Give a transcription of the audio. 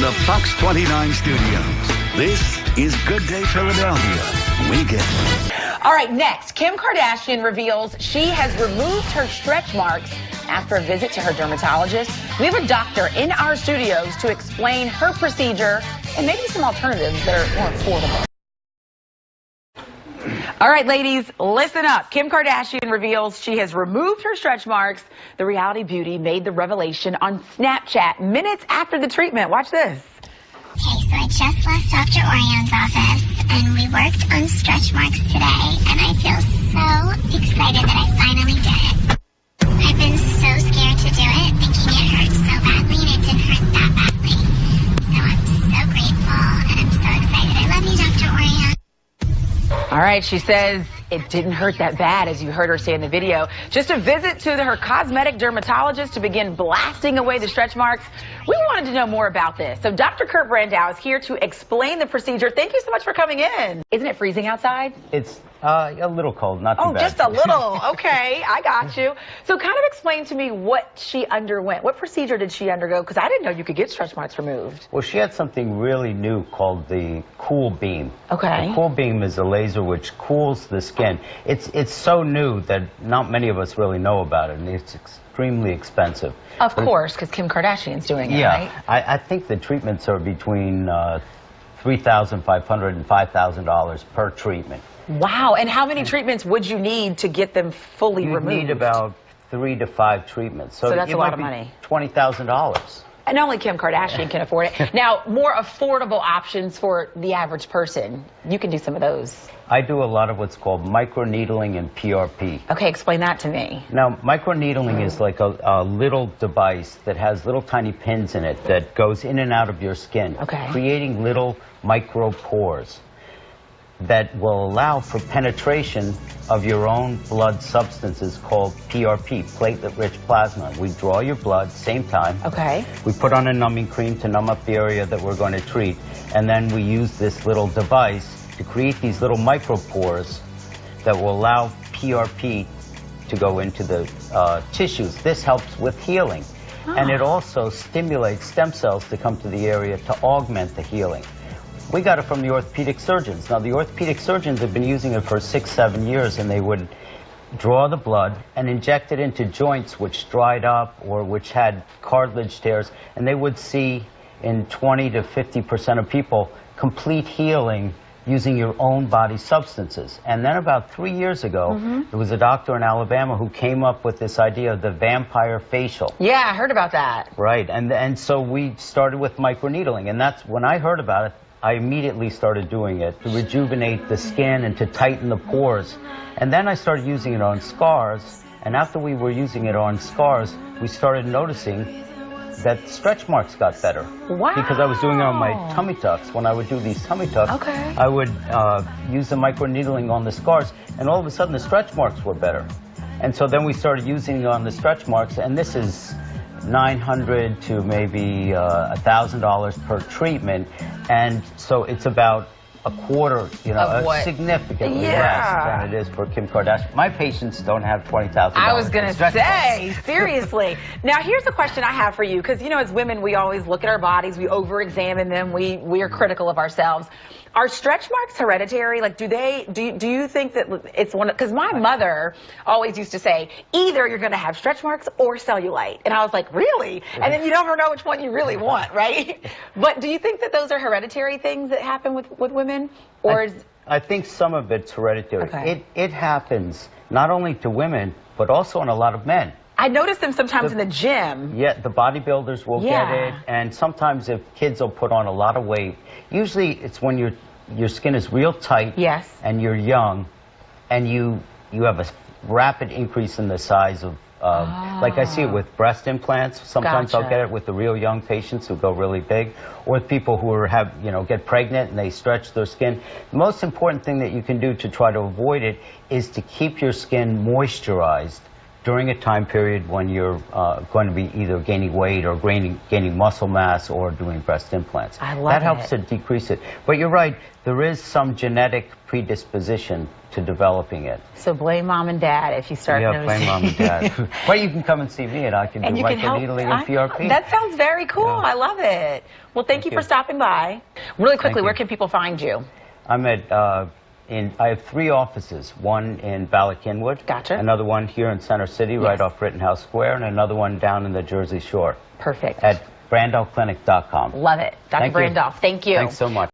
from the FOX29 studios, this is Good Day Philadelphia Weekend. All right, next, Kim Kardashian reveals she has removed her stretch marks after a visit to her dermatologist. We have a doctor in our studios to explain her procedure and maybe some alternatives that are more affordable. All right, ladies, listen up. Kim Kardashian reveals she has removed her stretch marks. The reality beauty made the revelation on Snapchat minutes after the treatment. Watch this. Okay, so I just left Dr. Orion's office, and we worked on stretch marks today, and I feel so excited that I finally did it. I've been so scared to do it, thinking it hurt so badly, and it didn't hurt that badly. So I'm so grateful, and I'm so excited. I love you, Dr. Orion. All right, she says it didn't hurt that bad, as you heard her say in the video. Just a visit to her cosmetic dermatologist to begin blasting away the stretch marks. We wanted to know more about this. So Dr. Kirk Brandow is here to explain the procedure. Thank you so much for coming in. Isn't it freezing outside? It's a little cold, not too bad. Oh, just a little. Okay, I got you. So kind of explain to me what she underwent. What procedure did she undergo? Because I didn't know you could get stretch marks removed. Well, she had something really new called the Cool Beam. Okay. The Cool Beam is a laser which cools the skin. It's so new that not many of us really know about it, and it's extremely expensive. Of course, because Kim Kardashian's doing it, right? I think the treatments are between $3,500 and $5,000 per treatment. Wow, and how many treatments would you need to get them fully removed? You need about 3 to 5 treatments. So that's a lot of money. $20,000. And only Kim Kardashian can afford it. Now, more affordable options for the average person. You can do some of those. I do a lot of what's called MicroNeedling and PRP. Okay, explain that to me. Now, MicroNeedling is like a little device that has little tiny pins in it that goes in and out of your skin, creating little micro pores that will allow for penetration of your own blood substances called PRP, platelet-rich plasma. We draw your blood, same time. Okay. We put on a numbing cream to numb up the area that we're going to treat, and then we use this little device to create these little micropores that will allow PRP to go into the tissues. This helps with healing, and it also stimulates stem cells to come to the area to augment the healing. We got it from the orthopedic surgeons. Now, the orthopedic surgeons have been using it for 6-7 years, and they would draw the blood and inject it into joints which dried up or which had cartilage tears, and they would see in 20 to 50% of people complete healing using your own body substances. And then about 3 years ago, there was a doctor in Alabama who came up with this idea of the vampire facial. Yeah, I heard about that. Right, and so we started with microneedling, and that's when I heard about it. I immediately started doing it to rejuvenate the skin and to tighten the pores. And then I started using it on scars, and after we were using it on scars, we started noticing that stretch marks got better. Wow. Because I was doing it on my tummy tucks. When I would do these tummy tucks, I would use the microneedling on the scars, and all of a sudden the stretch marks were better. And so then we started using it on the stretch marks, and this is $900 to maybe $1,000 per treatment, and so it's about a quarter, significantly less than it is for Kim Kardashian. My patients don't have $20,000. I was going to say, seriously. Now, here's a question I have for you, because, as women, we always look at our bodies, we over-examine them, we are critical of ourselves. Are stretch marks hereditary? Like, do you think that it's one? Because my mother always used to say, either you're going to have stretch marks or cellulite. And I was like, really? And then you never know which one you really want, right? But do you think that those are hereditary things that happen with women? Or I think some of it's hereditary. It happens not only to women, but also in a lot of men. I notice them sometimes in the gym. Yeah, the bodybuilders will get it, and sometimes if kids will put on a lot of weight, usually it's when your skin is real tight, and you're young, and you have a rapid increase in the size of, like I see it with breast implants. Sometimes I'll get it with the real young patients who go really big, or with people who get pregnant and they stretch their skin. The most important thing that you can do to try to avoid it is to keep your skin moisturized during a time period when you're going to be either gaining weight or gaining muscle mass or doing breast implants. I love that helps it. to decrease it. But you're right, there is some genetic predisposition to developing it. So blame mom and dad if you start noticing. Blame mom and dad. Well, you can come and see me and I can do microneedling and PRP. That sounds very cool. Yeah. I love it. Well, thank you for stopping by. Really quickly, where can people find you? I'm at, I have 3 offices, one in Ballackinwood, Gotcha. Another one here in Center City, right off Rittenhouse Square, and another one down in the Jersey Shore. Perfect. At BrandowClinic.com. Love it. Dr. Brandow, thank you. Thanks so much.